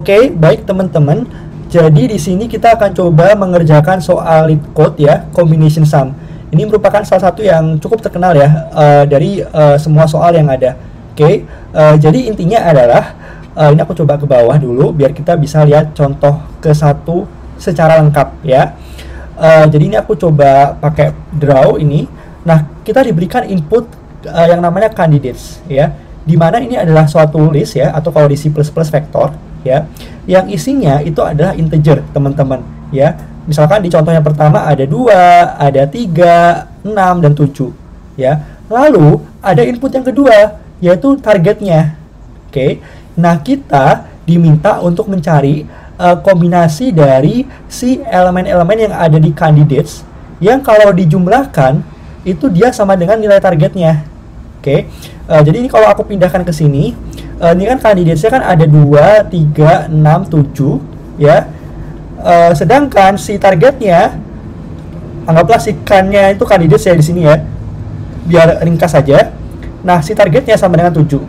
Oke, baik teman-teman. Jadi di sini kita akan coba mengerjakan soal leet code ya, combination sum. Ini merupakan salah satu yang cukup terkenal ya dari semua soal yang ada. Oke, jadi intinya adalah ini aku coba ke bawah dulu biar kita bisa lihat contoh ke satu secara lengkap ya. Jadi ini aku coba pakai draw ini. Nah, kita diberikan input yang namanya candidates ya, dimana ini adalah suatu list ya, atau kalau di C++ vektor ya, yang isinya itu adalah integer teman-teman ya. Misalkan di contoh yang pertama ada 2, ada 3, 6, dan 7 ya. Lalu ada input yang kedua yaitu targetnya. Oke, nah kita diminta untuk mencari kombinasi dari si elemen-elemen yang ada di candidates yang kalau dijumlahkan itu dia sama dengan nilai targetnya. Oke, jadi ini kalau aku pindahkan ke sini, ini kan candidates-nya kan ada 2, 3, 6, 7 ya. Sedangkan si targetnya, anggaplah si kan-nya itu candidates ya di sini ya, biar ringkas saja. Nah, si targetnya sama dengan 7.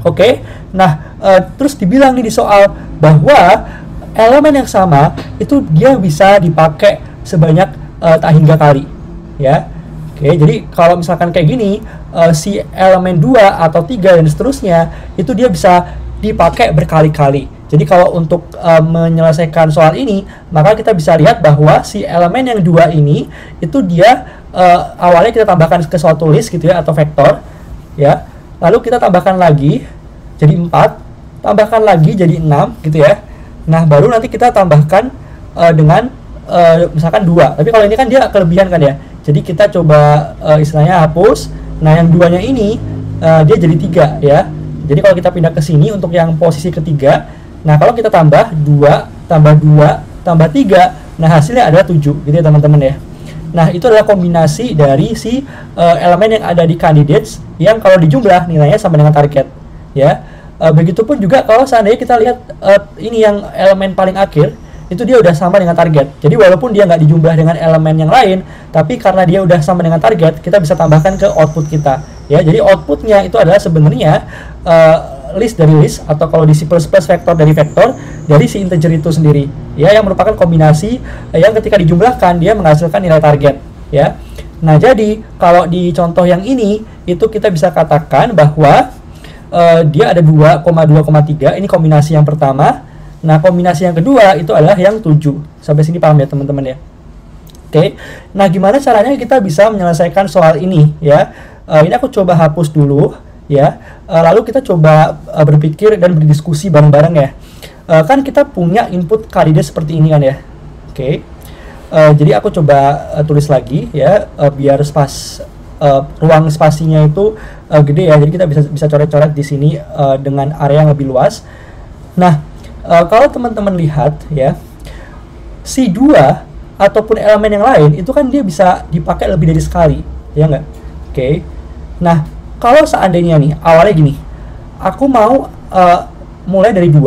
Oke, nah terus dibilang nih di soal bahwa elemen yang sama itu dia bisa dipakai sebanyak tak hingga kali ya. Oke, jadi kalau misalkan kayak gini, si elemen 2 atau 3 dan seterusnya, itu dia bisa dipakai berkali-kali. Jadi kalau untuk menyelesaikan soal ini, maka kita bisa lihat bahwa si elemen yang 2 ini, itu dia awalnya kita tambahkan ke suatu list gitu ya, atau vektor. Ya, lalu kita tambahkan lagi, jadi 4, tambahkan lagi jadi 6 gitu ya. Nah, baru nanti kita tambahkan dengan misalkan 2. Tapi kalau ini kan dia kelebihan kan ya. Jadi kita coba istilahnya hapus. Nah, yang 2-nya ini dia jadi 3 ya. Jadi kalau kita pindah ke sini untuk yang posisi ketiga, nah kalau kita tambah 2, tambah 2, tambah 3, nah hasilnya adalah 7 gitu ya teman-teman ya. Nah, itu adalah kombinasi dari si elemen yang ada di candidates yang kalau dijumlah nilainya sama dengan target ya. Begitupun juga kalau seandainya kita lihat ini yang elemen paling akhir, itu dia udah sama dengan target. Jadi walaupun dia nggak dijumlah dengan elemen yang lain, tapi karena dia udah sama dengan target, kita bisa tambahkan ke output kita ya. Jadi outputnya itu adalah sebenarnya list dari list, atau kalau di C++ vektor dari si integer itu sendiri ya, yang merupakan kombinasi yang ketika dijumlahkan dia menghasilkan nilai target ya. Nah, jadi kalau di contoh yang ini itu kita bisa katakan bahwa dia ada 2,2,3, ini kombinasi yang pertama. Nah, kombinasi yang kedua itu adalah yang 7. Sampai sini paham ya teman-teman ya? Oke. Nah, gimana caranya kita bisa menyelesaikan soal ini ya? Ini aku coba hapus dulu ya. Lalu kita coba berpikir dan berdiskusi bareng-bareng ya. Kan kita punya input candidates seperti ini kan ya. Oke. Jadi aku coba tulis lagi ya, biar ruang spasinya itu gede ya. Jadi kita bisa coret-coret di sini dengan area yang lebih luas. Nah, kalau teman-teman lihat ya, si 2 ataupun elemen yang lain itu kan dia bisa dipakai lebih dari sekali, ya nggak? Oke. Nah, kalau seandainya nih awalnya gini, aku mau mulai dari 2,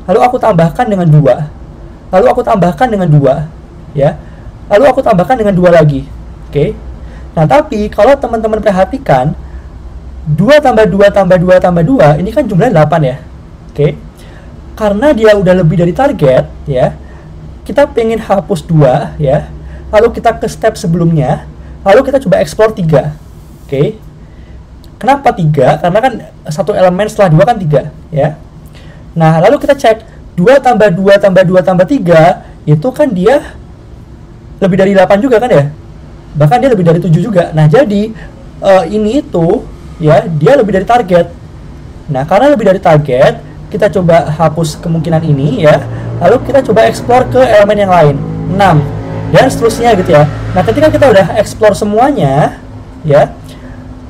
lalu aku tambahkan dengan 2, lalu aku tambahkan dengan 2 ya, lalu aku tambahkan dengan 2 lagi. Oke. Nah, tapi kalau teman-teman perhatikan 2 tambah 2 tambah 2 tambah 2 ini kan jumlahnya 8 ya. Oke. Karena dia udah lebih dari target ya, kita pengen hapus 2 ya, lalu kita ke step sebelumnya, lalu kita coba explore 3. Oke. Kenapa 3? Karena kan satu elemen setelah 2 kan 3 ya. Nah, lalu kita cek 2 tambah 2 tambah 2 tambah 3 itu kan dia lebih dari 8 juga kan ya, bahkan dia lebih dari 7 juga. Nah, jadi ini itu ya, dia lebih dari target. Nah, karena lebih dari target, kita coba hapus kemungkinan ini ya, lalu kita coba explore ke elemen yang lain, 6 dan seterusnya gitu ya. Nah, ketika kita udah explore semuanya ya,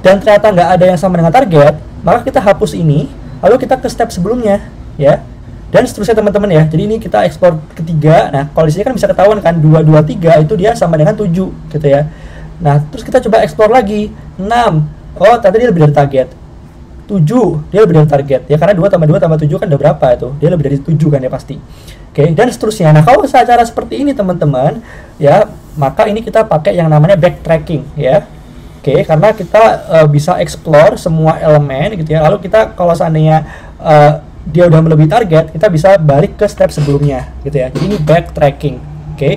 dan ternyata nggak ada yang sama dengan target, maka kita hapus ini, lalu kita ke step sebelumnya ya, dan seterusnya teman-teman ya. Jadi ini kita explore ketiga. Nah, kalau di sini kan bisa ketahuan kan 2, 2, 3 itu dia sama dengan 7 gitu ya. Nah, terus kita coba explore lagi 6, oh ternyata dia lebih dari target. 7, dia lebih dari target ya, karena 2 tambah 2 tambah 7 kan udah berapa itu, dia lebih dari 7 kan ya pasti. Oke, dan seterusnya. Nah, kalau cara seperti ini teman-teman ya, maka ini kita pakai yang namanya backtracking ya. Oke, karena kita bisa explore semua elemen gitu ya, lalu kita kalau seandainya dia udah melebihi target, kita bisa balik ke step sebelumnya gitu ya. Jadi ini backtracking. Oke.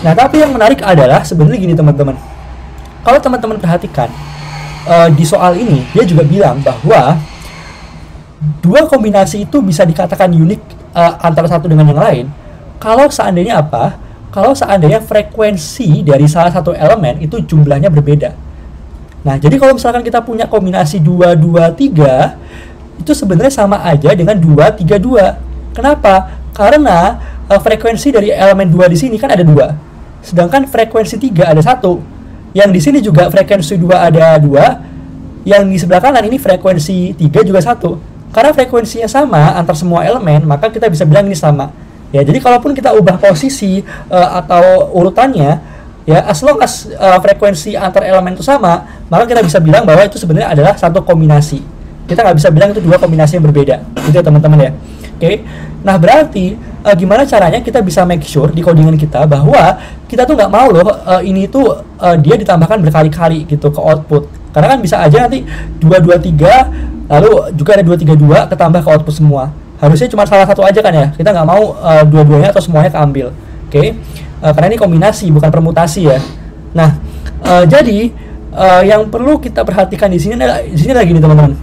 Nah, tapi yang menarik adalah sebenarnya gini teman-teman. Kalau teman-teman perhatikan di soal ini, dia juga bilang bahwa dua kombinasi itu bisa dikatakan unik antara satu dengan yang lain. Kalau seandainya apa? Kalau seandainya frekuensi dari salah satu elemen itu jumlahnya berbeda. Nah, jadi kalau misalkan kita punya kombinasi 2, 2, 3, itu sebenarnya sama aja dengan 2, 3, 2. Kenapa? Karena frekuensi dari elemen 2 di sini kan ada 2. Sedangkan frekuensi 3 ada 1. Yang di sini juga frekuensi 2 ada 2. Yang di sebelah kanan ini frekuensi 3 juga 1. Karena frekuensinya sama antar semua elemen, maka kita bisa bilang ini sama. Ya, jadi kalaupun kita ubah posisi atau urutannya, ya, as long as frekuensi antar elemen itu sama, maka kita bisa bilang bahwa itu sebenarnya adalah satu kombinasi. Kita nggak bisa bilang itu dua kombinasi yang berbeda, gitu ya teman-teman ya. Oke, nah berarti gimana caranya kita bisa make sure di codingan kita bahwa kita tuh nggak mau loh ini tuh dia ditambahkan berkali-kali gitu ke output. Karena kan bisa aja nanti 223 lalu juga ada 232 ketambah ke output semua. Harusnya cuma salah satu aja kan ya. Kita nggak mau dua-duanya atau semuanya keambil. Oke. Karena ini kombinasi bukan permutasi ya. Nah, jadi yang perlu kita perhatikan di sini lagi nih teman-teman.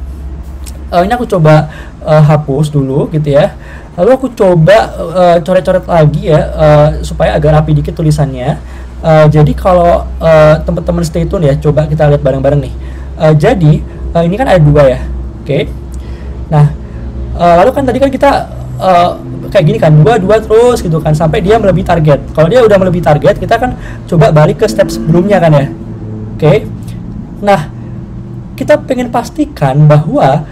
Ini aku coba hapus dulu gitu ya. Lalu aku coba coret-coret lagi ya supaya agak rapi dikit tulisannya. Jadi kalau teman-teman stay tune ya, coba kita lihat bareng-bareng nih. Jadi ini kan ada 2 ya. Oke. Nah, lalu kan tadi kan kita kayak gini kan, 2 terus gitu kan sampai dia melebihi target. Kalau dia udah melebihi target, kita kan coba balik ke step sebelumnya kan ya. Oke. Nah, kita pengen pastikan bahwa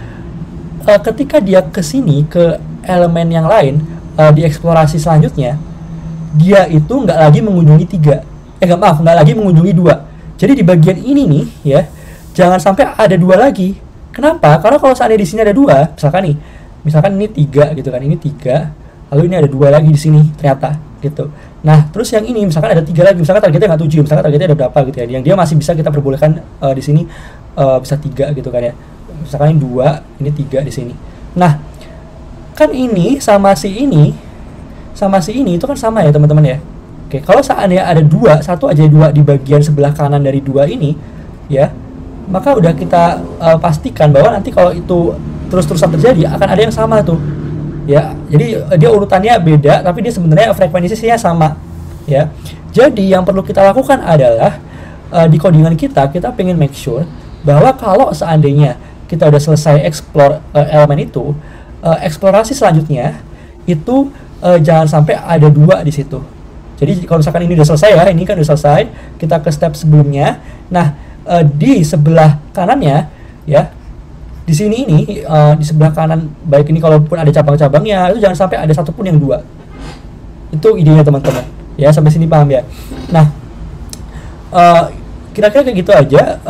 ketika dia ke sini ke elemen yang lain di eksplorasi selanjutnya, dia itu nggak lagi mengunjungi 3. Nggak lagi mengunjungi 2. Jadi di bagian ini nih ya, jangan sampai ada 2 lagi. Kenapa? Karena kalau seandainya di sini ada 2, misalkan ini 3 gitu kan, ini 3, lalu ini ada 2 lagi di sini ternyata gitu. Nah, terus yang ini misalkan ada 3 lagi, misalkan targetnya nggak 7, misalkan targetnya ada berapa gitu ya, yang dia masih bisa kita perbolehkan di sini bisa 3 gitu kan ya. Misalkan ini 2, ini 3 di sini. Nah, kan ini sama si ini itu kan sama ya teman-teman ya. Oke, kalau seandainya ada 2, satu aja 2 di bagian sebelah kanan dari 2 ini ya, maka udah kita pastikan bahwa nanti kalau itu terus-terusan terjadi akan ada yang sama tuh ya. Jadi dia urutannya beda tapi dia sebenarnya frekuensinya sama ya. Jadi yang perlu kita lakukan adalah di codingan kita pengen make sure bahwa kalau seandainya kita udah selesai explore elemen itu, eksplorasi selanjutnya itu jangan sampai ada 2 di situ. Jadi kalau misalkan ini udah selesai ya, ini kan udah selesai, kita ke step sebelumnya. Nah, di sebelah kanannya ya, di sini ini di sebelah kanan, baik ini kalaupun ada cabang-cabangnya, itu jangan sampai ada satupun yang 2. Itu idenya teman-teman ya, sampai sini paham ya. Nah, kira-kira kayak gitu aja.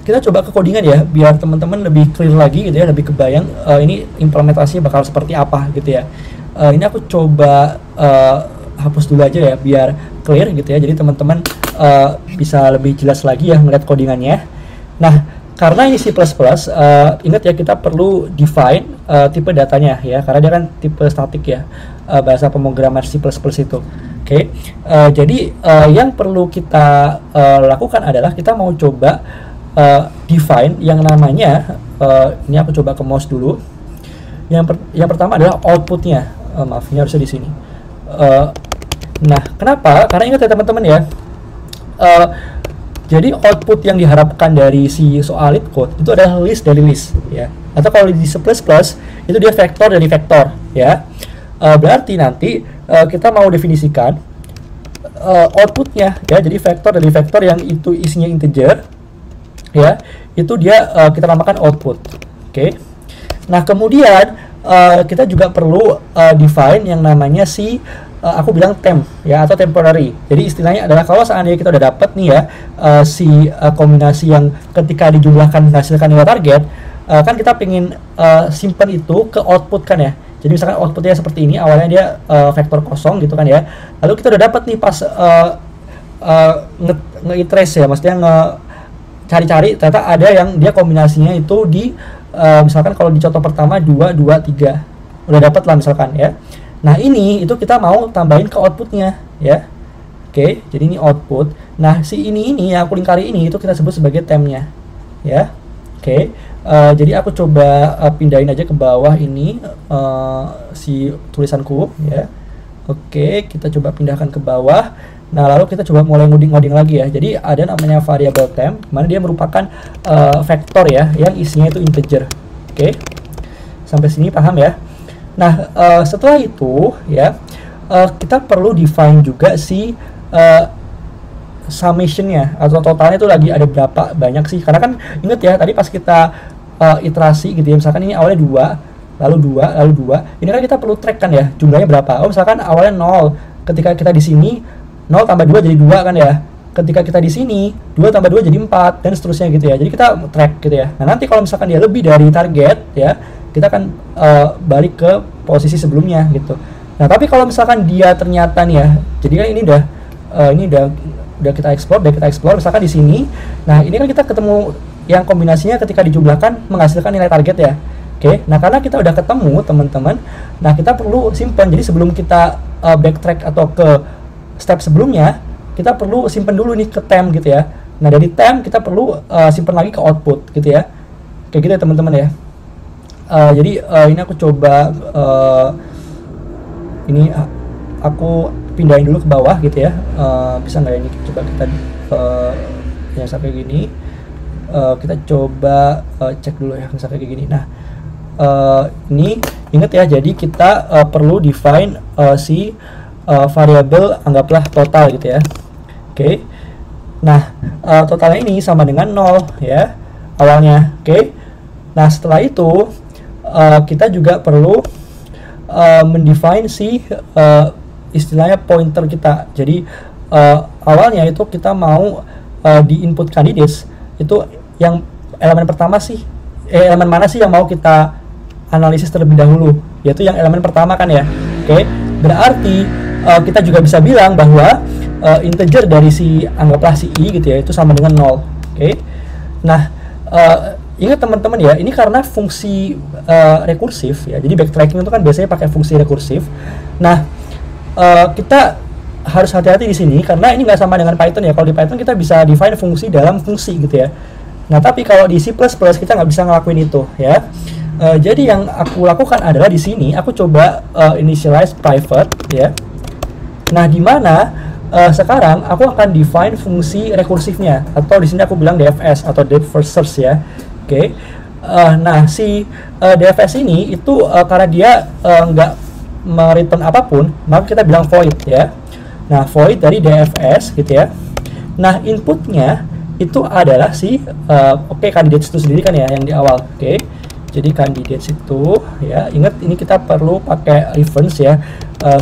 Kita coba ke codingan ya biar teman-teman lebih clear lagi gitu ya, lebih kebayang ini implementasinya bakal seperti apa gitu ya. Ini aku coba hapus dulu aja ya biar clear gitu ya, jadi teman-teman bisa lebih jelas lagi ya ngeliat codingannya. Nah, karena ini C++, ingat ya kita perlu define tipe datanya ya, karena dia kan tipe statik ya, bahasa pemrograman C++ itu. Oke, jadi yang perlu kita lakukan adalah kita mau coba define yang namanya, ini aku coba ke mouse dulu. Yang pertama adalah outputnya, maaf ini harusnya di sini. Nah, kenapa? Karena ingat ya teman-teman ya, jadi output yang diharapkan dari si soal lead code itu adalah list dari list ya, atau kalau di C++ itu dia vektor dari vektor ya. Berarti nanti kita mau definisikan outputnya ya, jadi vektor dari vektor yang itu isinya integer ya, itu dia kita namakan output. Oke. Nah, kemudian kita juga perlu define yang namanya si aku bilang temp ya, atau temporary. Jadi istilahnya adalah kalau seandainya kita udah dapat nih ya si kombinasi yang ketika dijumlahkan menghasilkan nilai target, kan kita pengen simpan itu ke output kan ya. Jadi misalkan outputnya seperti ini, awalnya dia vektor kosong gitu kan ya. Lalu kita udah dapat nih pas nge-iterase ya, maksudnya cari-cari ternyata ada yang dia kombinasinya itu di misalkan kalau di contoh pertama 2, 2, 3 udah dapat lah misalkan ya. Nah ini itu kita mau tambahin ke outputnya ya. Oke, jadi ini output. Nah si ini yang aku lingkari ini itu kita sebut sebagai temnya ya. Oke, jadi aku coba pindahin aja ke bawah ini si tulisanku ya. Oke, kita coba pindahkan ke bawah. Nah lalu kita coba mulai ngoding lagi ya. Jadi ada namanya variable temp, mana dia merupakan vektor ya yang isinya itu integer. Oke, sampai sini paham ya. Nah setelah itu ya kita perlu define juga si summation-nya atau totalnya itu lagi ada berapa banyak sih, karena kan inget ya tadi pas kita iterasi gitu ya, misalkan ini awalnya 2 lalu 2 ini kan kita perlu track kan ya jumlahnya berapa. Misalkan awalnya 0, ketika kita di sini 0 tambah 2 jadi 2 kan ya, ketika kita di sini 2 tambah 2 jadi 4 dan seterusnya gitu ya. Jadi kita track gitu ya. Nah nanti kalau misalkan dia lebih dari target ya, kita akan balik ke posisi sebelumnya gitu. Nah tapi kalau misalkan dia ternyata nih ya, jadi kan ini udah kita explore misalkan di sini. Nah ini kan kita ketemu yang kombinasinya ketika dijumlahkan menghasilkan nilai target ya. Oke, nah karena kita udah ketemu teman-teman, nah kita perlu simpan. Jadi sebelum kita backtrack atau ke step sebelumnya, kita perlu simpan dulu nih ke temp gitu ya. Nah dari temp kita perlu simpan lagi ke output gitu ya, kayak gitu ya teman-teman ya. Jadi ini aku coba ini aku pindahin dulu ke bawah gitu ya. Bisa nggak ya ini, coba kita yang sampai gini. Kita coba cek dulu ya misalnya kayak gini. Nah ini ingat ya, jadi kita perlu define si variabel anggaplah total gitu ya. Oke. Nah totalnya ini sama dengan 0 ya awalnya. Oke. Nah setelah itu kita juga perlu mendefine si istilahnya pointer kita. Jadi awalnya itu kita mau di input candidates itu yang elemen pertama sih, elemen mana sih yang mau kita analisis terlebih dahulu, yaitu yang elemen pertama kan ya. Oke, berarti kita juga bisa bilang bahwa integer dari si anggaplah si i gitu ya itu sama dengan 0. Oke. Nah ingat teman-teman ya, ini karena fungsi rekursif ya, jadi backtracking itu kan biasanya pakai fungsi rekursif. Nah kita harus hati-hati di sini karena ini nggak sama dengan Python ya. Kalau di Python kita bisa define fungsi dalam fungsi gitu ya. Nah tapi kalau di C++ kita nggak bisa ngelakuin itu ya. Jadi yang aku lakukan adalah di sini aku coba initialize private ya. Nah di mana sekarang aku akan define fungsi rekursifnya, atau di sini aku bilang DFS atau depth first search ya. Oke. Nah si DFS ini itu karena dia nggak mereturn apapun, maka kita bilang void ya. Nah void dari DFS gitu ya. Nah inputnya itu adalah si candidates itu sendiri kan ya yang di awal. Oke. Jadi candidates itu ya, ingat ini kita perlu pakai reference ya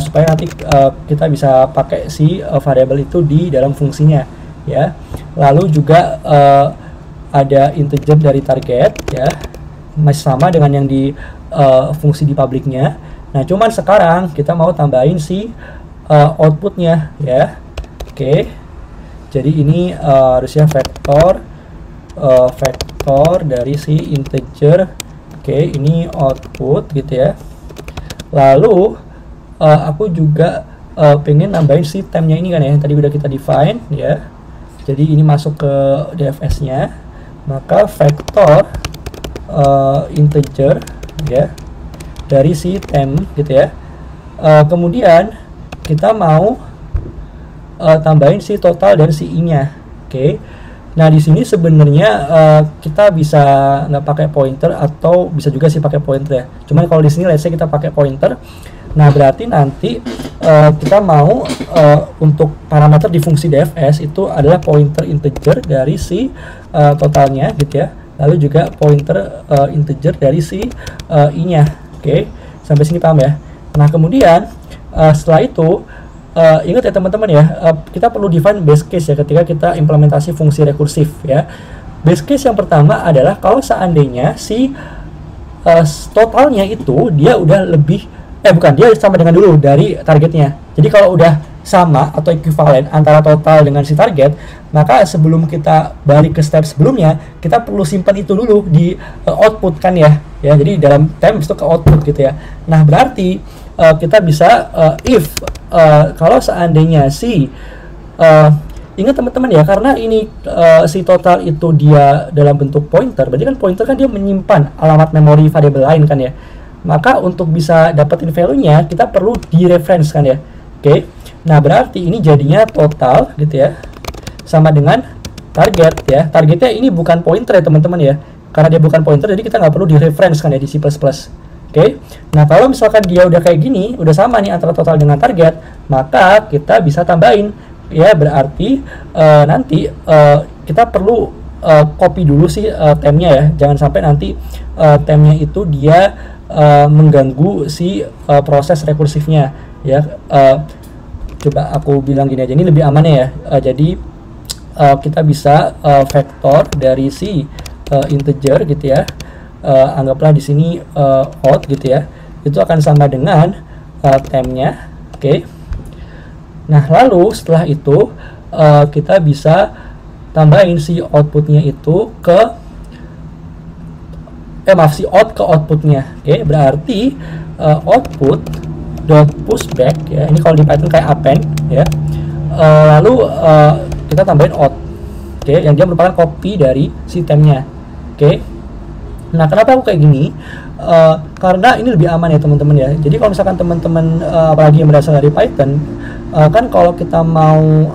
supaya nanti kita bisa pakai si variabel itu di dalam fungsinya ya. Lalu juga ada integer dari target ya, masih sama dengan yang di fungsi di publiknya. Nah cuman sekarang kita mau tambahin si outputnya ya. Oke. Jadi ini harusnya vektor dari si integer. Oke, ini output gitu ya. Lalu aku juga pengen nambahin si temnya ini kan ya, yang tadi udah kita define ya. Jadi ini masuk ke DFS-nya, maka vektor integer ya dari si tem gitu ya. Kemudian kita mau tambahin si total dan si i-nya. Oke. Nah di sini sebenarnya kita bisa nggak pakai pointer atau bisa juga sih pakai pointer ya. Cuman kalau di sini let's say kita pakai pointer. Nah berarti nanti kita mau untuk parameter di fungsi DFS itu adalah pointer integer dari si totalnya gitu ya. Lalu juga pointer integer dari si i-nya. Oke. Sampai sini paham ya. Nah kemudian setelah itu ingat ya teman-teman ya, kita perlu define base case ya ketika kita implementasi fungsi rekursif ya. Base case yang pertama adalah kalau seandainya si totalnya itu dia udah lebih dia sama dengan dulu dari targetnya. Jadi kalau udah sama atau ekuivalen antara total dengan si target, maka sebelum kita balik ke step sebelumnya, kita perlu simpan itu dulu di output kan ya. Ya, jadi dalam temp itu ke output gitu ya. Nah, berarti kita bisa if kalau seandainya si ingat teman-teman ya, karena ini si total itu dia dalam bentuk pointer, berarti kan pointer kan dia menyimpan alamat memori variabel lain kan ya. Maka untuk bisa dapetin value-nya, kita perlu di-reference kan ya. Oke. Nah, berarti ini jadinya total gitu ya, sama dengan target ya. Targetnya ini bukan pointer ya teman-teman ya. Karena dia bukan pointer, jadi kita nggak perlu di-reference kan ya di C++. Oke. Nah, kalau misalkan dia udah kayak gini, udah sama nih antara total dengan target, maka kita bisa tambahin. Ya, berarti nanti kita perlu copy dulu sih temnya ya. Jangan sampai nanti temnya itu dia mengganggu si proses rekursifnya ya. Coba aku bilang gini aja, ini lebih aman ya. Jadi kita bisa vektor dari si integer gitu ya. Anggaplah di sini out gitu ya. Itu akan sama dengan temnya. Oke. Nah, lalu setelah itu kita bisa tambahin si outputnya itu ke si out ke outputnya. Oke, berarti output dot pushback ya, ini kalau di Python kayak append ya, lalu kita tambahin out, oke, yang dia merupakan copy dari si temnya. Oke. Nah, kenapa aku kayak gini? Karena ini lebih aman ya teman-teman ya. Jadi kalau misalkan teman-teman apalagi yang berasal dari Python, kan kalau kita mau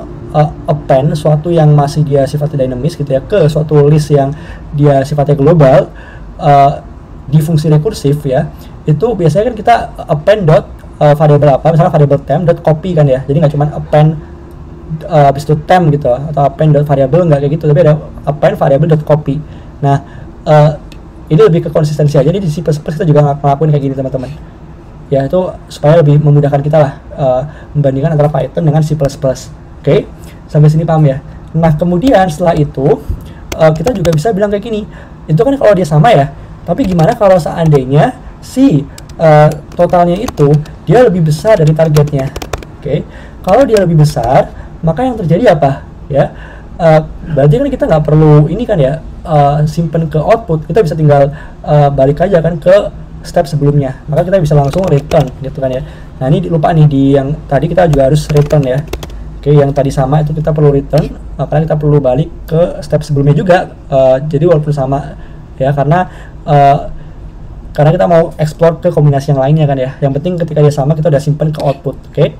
append suatu yang masih dia sifatnya dinamis gitu ya ke suatu list yang dia sifatnya global di fungsi rekursif ya, itu biasanya kan kita append dot variabel apa, misalnya variabel temp dot copy kan ya. Jadi nggak cuma append habis itu temp gitu atau append dot variabel, nggak kayak gitu, tapi ada append variabel dot copy. Nah, ini lebih ke konsistensi aja. Jadi di C++ kita juga ngelakuin kayak gini teman-teman ya, itu supaya lebih memudahkan kita lah membandingkan antara Python dengan C++. Oke, sampai sini paham ya. Nah, kemudian setelah itu kita juga bisa bilang kayak gini, itu kan kalau dia sama ya, tapi gimana kalau seandainya si totalnya itu dia lebih besar dari targetnya. Oke. Kalau dia lebih besar, maka yang terjadi apa ya, berarti kan kita nggak perlu ini kan ya, simpen ke output, kita bisa tinggal balik aja kan ke step sebelumnya, maka kita bisa langsung return gitu kan ya. Nah, ini lupa nih, di yang tadi kita juga harus return ya. Oke, yang tadi sama itu kita perlu return, karena kita perlu balik ke step sebelumnya juga. Jadi walaupun sama ya, karena kita mau explore ke kombinasi yang lainnya kan ya. Yang penting ketika dia sama kita udah simpen ke output. Oke.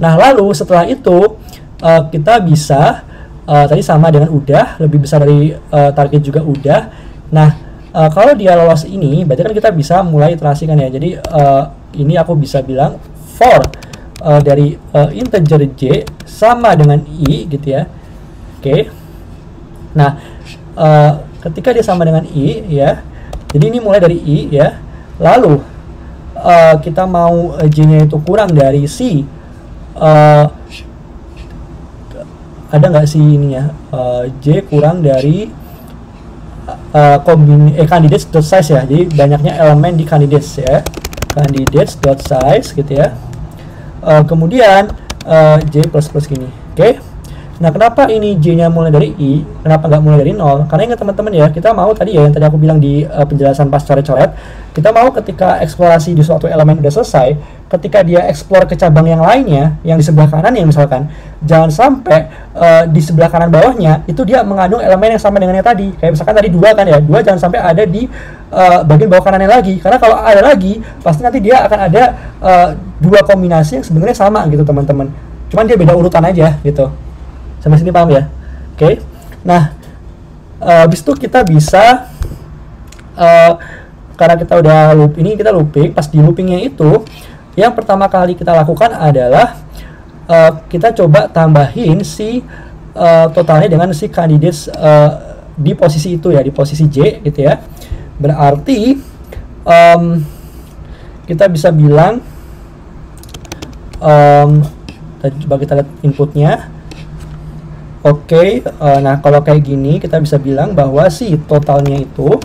Nah, lalu setelah itu kita bisa tadi sama dengan udah, lebih besar dari target juga udah. Nah, kalau dia lolos ini, berarti kan kita bisa mulai iterasi kan ya. Jadi ini aku bisa bilang for dari integer j sama dengan i gitu ya. Oke. Nah, ketika dia sama dengan i ya, jadi ini mulai dari i ya, lalu kita mau j-nya itu kurang dari si ada nggak sih ini ya, j kurang dari candidates.size ya, jadi banyaknya elemen di candidates ya, candidates.size gitu ya. Kemudian j plus gini. Oke. Nah, kenapa ini j-nya mulai dari i, kenapa nggak mulai dari 0? Karena ingat teman-teman ya, kita mau tadi ya, yang tadi aku bilang di penjelasan pas coret-coret, kita mau ketika eksplorasi di suatu elemen udah selesai, ketika dia explore ke cabang yang lainnya, yang di sebelah kanan ya misalkan, jangan sampai di sebelah kanan bawahnya itu dia mengandung elemen yang sama dengan yang tadi. Kayak misalkan tadi 2 kan ya, 2 jangan sampai ada di bagian bawah kanannya lagi, karena kalau ada lagi pasti nanti dia akan ada 2 kombinasi yang sebenarnya sama gitu teman-teman, cuman dia beda urutan aja gitu. Sampai sini paham ya? Oke. Nah, habis itu kita bisa karena kita udah kita looping, pas di loopingnya itu yang pertama kali kita lakukan adalah kita coba tambahin si totalnya dengan si candidates di posisi itu ya, di posisi J gitu ya. Berarti kita bisa bilang coba kita lihat inputnya. Oke, nah kalau kayak gini kita bisa bilang bahwa si totalnya itu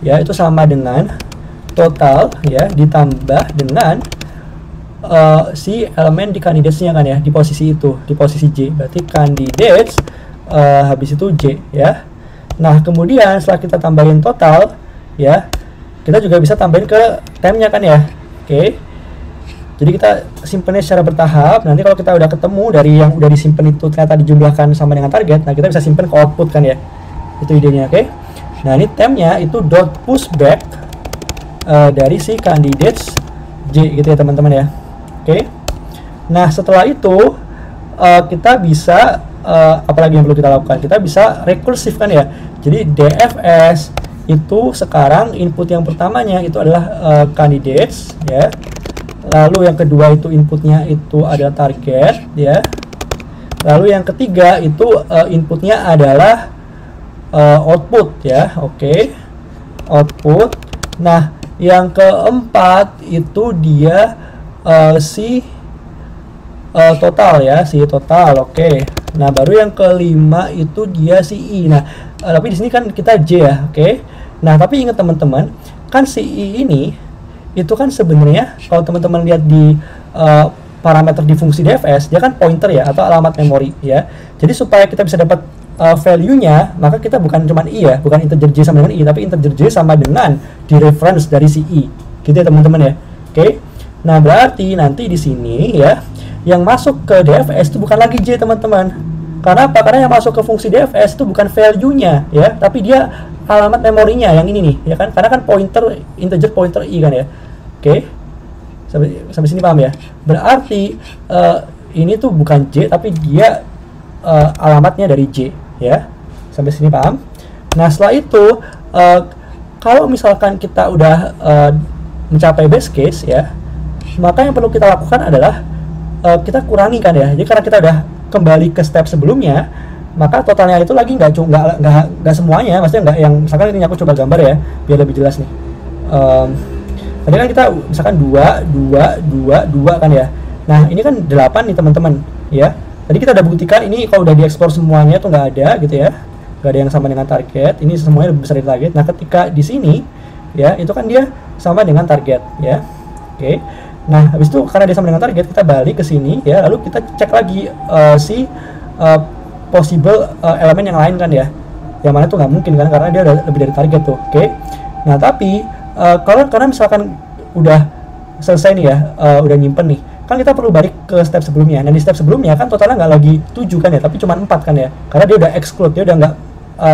ya itu sama dengan total ya ditambah dengan si elemen di candidates-nya kan ya, di posisi itu, di posisi J. Berarti candidates habis itu J ya. Nah, kemudian setelah kita tambahin total ya, kita juga bisa tambahin ke temnya kan ya. Oke. Jadi kita simpennya secara bertahap. Nanti kalau kita udah ketemu dari yang udah disimpan itu ternyata dijumlahkan sama dengan target, nah kita bisa simpan ke output kan ya. Itu idenya, oke. Nah, ini temnya itu dot pushback dari si candidates J gitu ya teman-teman ya. Oke. Nah, setelah itu kita bisa apalagi yang perlu kita lakukan? Kita bisa rekursif kan ya. Jadi DFS itu sekarang input yang pertamanya itu adalah candidates ya. Lalu yang kedua itu inputnya itu adalah target ya. Lalu yang ketiga itu inputnya adalah output ya. Oke. Output. Nah, yang keempat itu dia si total ya, si total. Oke. Nah, baru yang kelima itu dia si I. Nah, tapi di sini kan kita J ya. Oke. Nah, tapi ingat teman-teman, kan si I ini itu kan sebenarnya kalau teman-teman lihat di parameter di fungsi DFS, dia kan pointer ya atau alamat memori ya. Jadi supaya kita bisa dapat value-nya, maka kita bukan cuma I ya, bukan integer J sama dengan I, tapi integer J sama dengan di reference dari si I. Gitu ya teman-teman ya. Oke. Nah, berarti nanti di sini ya, yang masuk ke DFS itu bukan lagi J teman-teman. Karena apa? Karena yang masuk ke fungsi DFS itu bukan value-nya ya, tapi dia alamat memorinya yang ini nih ya kan, karena kan pointer integer pointer I kan ya. Oke. Sampai sini paham ya? Berarti ini tuh bukan J tapi dia alamatnya dari J ya. Sampai sini paham? Nah, setelah itu kalau misalkan kita udah mencapai base case ya, maka yang perlu kita lakukan adalah kita kurangi kan ya. Jadi karena kita udah kembali ke step sebelumnya, maka totalnya itu lagi nggak semuanya, maksudnya nggak yang misalkan ini aku coba gambar ya biar lebih jelas nih. Tadi kan kita misalkan 2 kan ya. Nah, ini kan 8 nih teman-teman ya. Tadi kita udah buktikan ini kalau udah diekspor semuanya tuh nggak ada gitu ya, nggak ada yang sama dengan target. Ini semuanya lebih besar dari target. Nah, ketika di sini ya itu kan dia sama dengan target ya. Oke. Nah, habis itu karena dia sama dengan target, kita balik ke sini ya, lalu kita cek lagi si possible elemen yang lain kan ya, yang mana tuh nggak mungkin kan karena dia udah lebih dari target tuh. Oke. Nah, tapi karena misalkan udah selesai nih ya, udah nyimpen nih, kan kita perlu balik ke step sebelumnya. Nah, di step sebelumnya kan totalnya nggak lagi 7 kan ya, tapi cuma 4 kan ya, karena dia udah exclude, dia udah nggak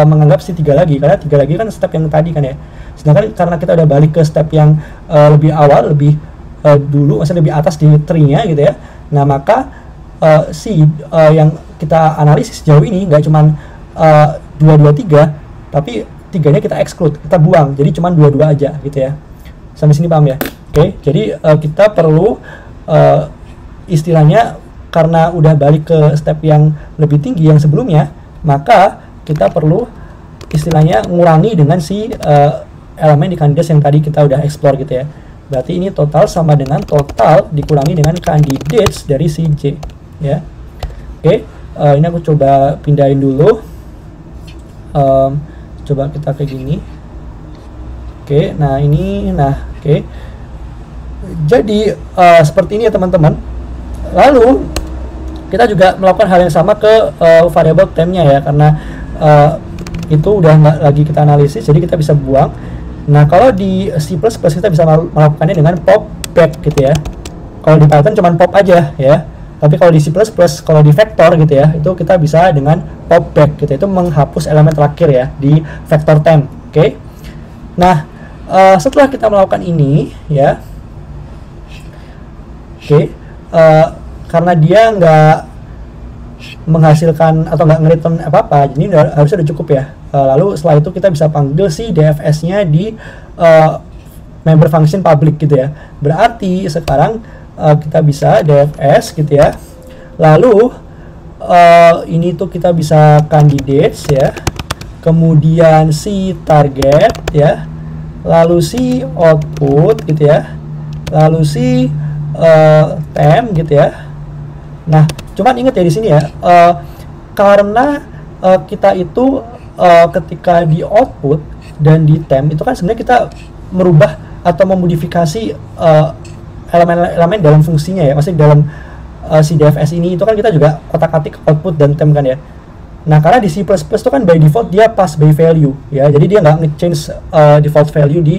menganggap si 3 lagi, karena 3 lagi kan step yang tadi kan ya. Sedangkan karena kita udah balik ke step yang lebih awal, lebih dulu, maksudnya lebih atas di tree-nya gitu ya. Nah, maka yang kita analisis sejauh ini nggak cuma 2, 2, 3, tapi 3-nya kita exclude, kita buang, jadi cuma 2, 2 aja gitu ya. Sampai sini paham ya? Oke, jadi kita perlu istilahnya karena udah balik ke step yang lebih tinggi yang sebelumnya, maka kita perlu istilahnya ngurangi dengan si elemen di candidates yang tadi kita udah explore gitu ya. Berarti ini total sama dengan total dikurangi dengan candidates dari si J ya. Oke, ini aku coba pindahin dulu. Coba kita kayak gini. Oke, nah ini, oke. Jadi seperti ini ya teman-teman. Lalu kita juga melakukan hal yang sama ke variable temnya ya, karena itu udah nggak lagi kita analisis, jadi kita bisa buang. Nah, kalau di C++ kita bisa melakukannya dengan pop back gitu ya. Kalau di Python cuma pop aja ya. Tapi kalau di C++, kalau di vektor gitu ya, itu kita bisa dengan pop back gitu. Itu menghapus elemen terakhir ya di vektor temp. Oke. Nah, setelah kita melakukan ini ya. Oke. Karena dia nggak menghasilkan atau nggak nge-return apa-apa, jadi harusnya udah cukup ya. Lalu setelah itu kita bisa panggil si DFS-nya di member function public gitu ya. Berarti sekarang kita bisa DFS gitu ya. Lalu ini tuh kita bisa candidates ya. Kemudian si target ya. Lalu si output gitu ya. Lalu si temp gitu ya. Nah, cuman ingat ya di sini ya, karena kita itu ketika di output dan di temp itu kan sebenarnya kita merubah atau memodifikasi elemen-elemen dalam fungsinya ya, maksudnya dalam si DFS ini itu kan kita juga kotak-atik output dan temp kan ya. Nah, karena di C++ itu kan by default dia pass by value ya, jadi dia nggak nge-change default value di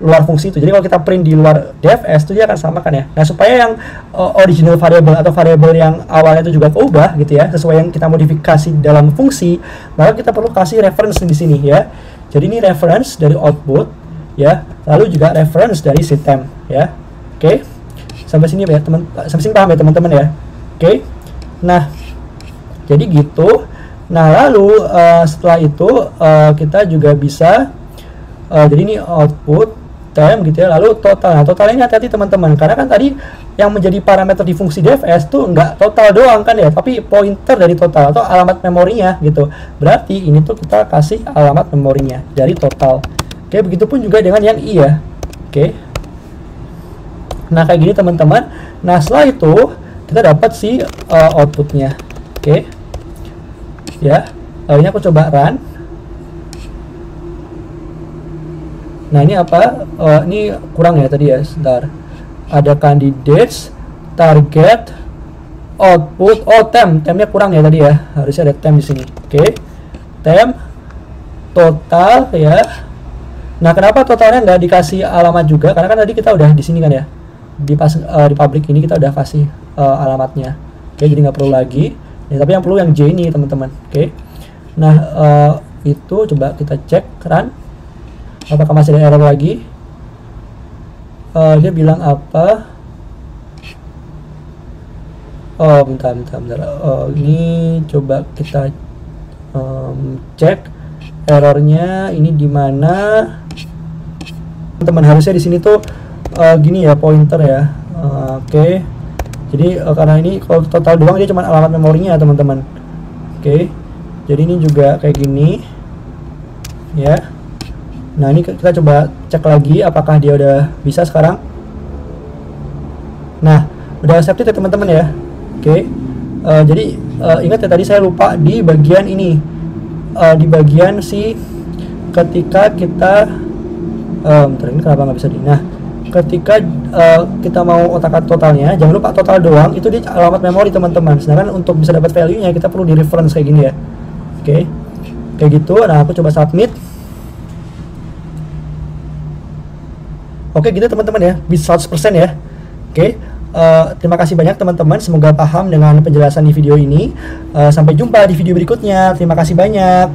luar fungsi itu. Jadi kalau kita print di luar DFS itu dia akan sama kan ya. Nah, supaya yang original variable atau variable yang awalnya itu juga keubah gitu ya, sesuai yang kita modifikasi dalam fungsi, maka kita perlu kasih reference di sini ya. Jadi ini reference dari output ya, lalu juga reference dari system ya. Oke. Sampai sini ya, sampai sini paham ya teman-teman ya. Oke. Nah, jadi gitu. Nah, lalu setelah itu kita juga bisa jadi ini output temp gitu ya, lalu total. Nah, total ini hati-hati teman-teman, karena kan tadi yang menjadi parameter di fungsi DFS tuh nggak total doang kan ya, tapi pointer dari total atau alamat memorinya gitu. Berarti ini tuh kita kasih alamat memorinya dari total. Oke, begitupun juga dengan yang i ya. Oke. Nah, kayak gini teman-teman. Nah, setelah itu kita dapat si outputnya. Oke. Ya, ini aku coba run. Nah, ini apa? Ini kurang ya tadi ya, sebentar. Ada candidates, target, output, tempnya kurang ya tadi ya. Harusnya ada temp di sini. Oke. Temp, total ya. Nah, kenapa totalnya nggak dikasih alamat juga? Karena kan tadi kita udah di sini kan ya. Di public ini kita udah kasih alamatnya. Oke, jadi nggak perlu lagi. Ya, tapi yang perlu yang J ini teman-teman. Oke. Nah, itu coba kita cek run. Apakah masih ada error lagi? Dia bilang apa? Oh, bentar. Ini coba kita cek errornya ini di mana? Teman harusnya di sini tuh gini ya, pointer ya. Oke. Jadi karena ini kalau total doang dia cuma alamat memorinya teman-teman. Oke. Jadi ini juga kayak gini. Ya. Nah, ini kita coba cek lagi apakah dia udah bisa sekarang. Nah, udah accepted ya teman-teman ya. Oke. Jadi ingat ya tadi saya lupa di bagian ini, di bagian si ketika kita bentar, ini kenapa nggak bisa di. Nah, ketika kita mau otak-atik totalnya, jangan lupa total doang itu di alamat memori teman-teman. Sedangkan untuk bisa dapat value-nya kita perlu di reference kayak gini ya. Oke. Kayak gitu. Nah, aku coba submit. Oke, gitu teman-teman ya, bisa 100% ya. Oke, terima kasih banyak teman-teman, semoga paham dengan penjelasan di video ini. Sampai jumpa di video berikutnya, terima kasih banyak.